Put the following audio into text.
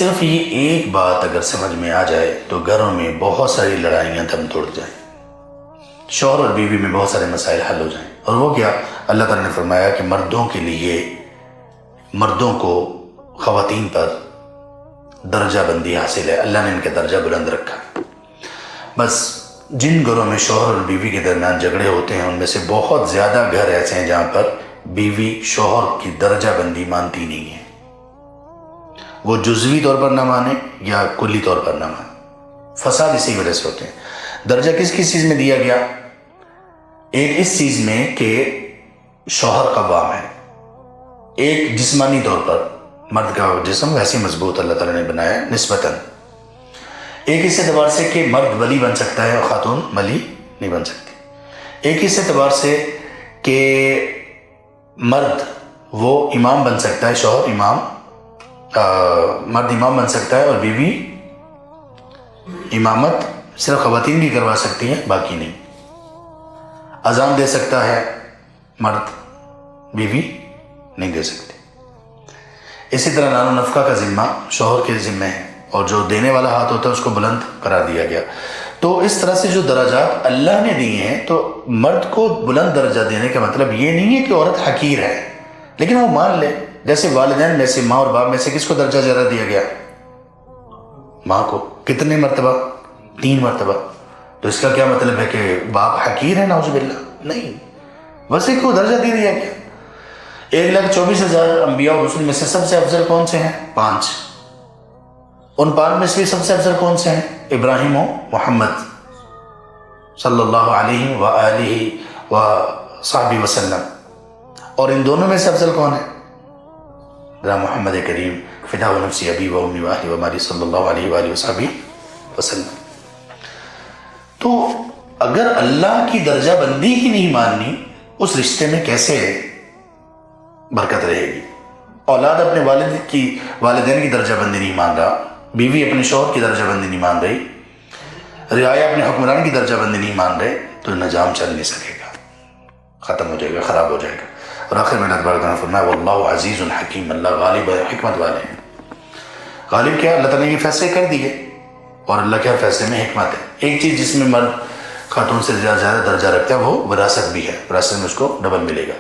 صرف یہ ایک بات اگر سمجھ میں آ جائے تو گھروں میں بہت ساری لڑائیاں دم توڑ جائیں، شوہر اور بیوی میں بہت سارے مسائل حل ہو جائیں۔ اور وہ کیا؟ اللہ تعالیٰ نے فرمایا کہ مردوں کے لیے، مردوں کو خواتین پر درجہ بندی حاصل ہے، اللہ نے ان کا درجہ بلند رکھا۔ بس جن گھروں میں شوہر اور بیوی کے درمیان جھگڑے ہوتے ہیں ان میں سے بہت زیادہ گھر ایسے ہیں جہاں پر بیوی شوہر کی درجہ بندی مانتی نہیں ہے، وہ جزوی طور پر نہ مانے یا کلی طور پر نہ مانے۔ فساد اسی وجہ سے ہوتے ہیں۔ درجہ کس کس چیز میں دیا گیا؟ ایک اس چیز میں کہ شوہر قوام ہے، ایک جسمانی طور پر مرد کا جسم ویسے مضبوط اللہ تعالیٰ نے بنایا ہے نسبتاً، ایک اس اعتبار سے کہ مرد ولی بن سکتا ہے اور خاتون ولی نہیں بن سکتی، ایک اس اعتبار سے کہ مرد وہ امام بن سکتا ہے، شوہر امام، مرد امام بن سکتا ہے اور بیوی امامت صرف خواتین بھی کروا سکتی ہیں، باقی نہیں۔ اذان دے سکتا ہے مرد، بیوی نہیں دے سکتی۔ اسی طرح نان و نفقہ کا ذمہ شوہر کے ذمہ ہے اور جو دینے والا ہاتھ ہوتا ہے اس کو بلند قرار دیا گیا۔ تو اس طرح سے جو درجات اللہ نے دیے ہیں، تو مرد کو بلند درجہ دینے کا مطلب یہ نہیں ہے کہ عورت حقیر ہے، لیکن وہ مان لے۔ جیسے والدین میں سے، ماں اور باپ میں سے کس کو درجہ زیادہ دیا گیا؟ ماں کو۔ کتنے مرتبہ؟ 3 مرتبہ۔ تو اس کا کیا مطلب ہے کہ باپ حقیر ہے؟ نعوذ باللہ، نہیں، بس ایک کو درجہ دے دیا گیا۔ 1,24,000 انبیاء اور رسول میں سے سب سے افضل کون سے ہیں؟ 5۔ ان 5 میں سے سب سے افضل کون سے ہیں؟ ابراہیم و محمد صلی اللہ علیہ وآلہ وصحبہ وسلم۔ اور ان دونوں میں سے افضل کون ہے؟ محمد کریم فدا و نفسی ابی و امی و اہلی و مالی صلی اللہ علیہ وآلہ وصحبہ وسلم۔ تو اگر اللہ کی درجہ بندی ہی نہیں ماننی، اس رشتے میں کیسے برکت رہے گی؟ اولاد اپنے والدین کی درجہ بندی نہیں مان رہا، بیوی اپنے شوہر کی درجہ بندی نہیں مان رہی، رعایا اپنے حکمران کی درجہ بندی نہیں مان رہے، تو نظام چل نہیں سکے گا، ختم ہو جائے گا، خراب ہو جائے گا۔ اور آخر میں اللہ تبارک و تعالیٰ نے فرمایا واللہ عزیز حکیم، اللہ غالب ہے، حکمت والے ہیں۔ غالب کیا؟ اللہ تعالیٰ نے یہ فیصلے کر دیے اور اللہ کے ہر فیصلے میں حکمت ہے۔ ایک چیز جس میں مرد خاتون سے زیادہ درجہ رکھتا ہے وہ وراثت بھی ہے، وراثت میں اس کو ڈبل ملے گا۔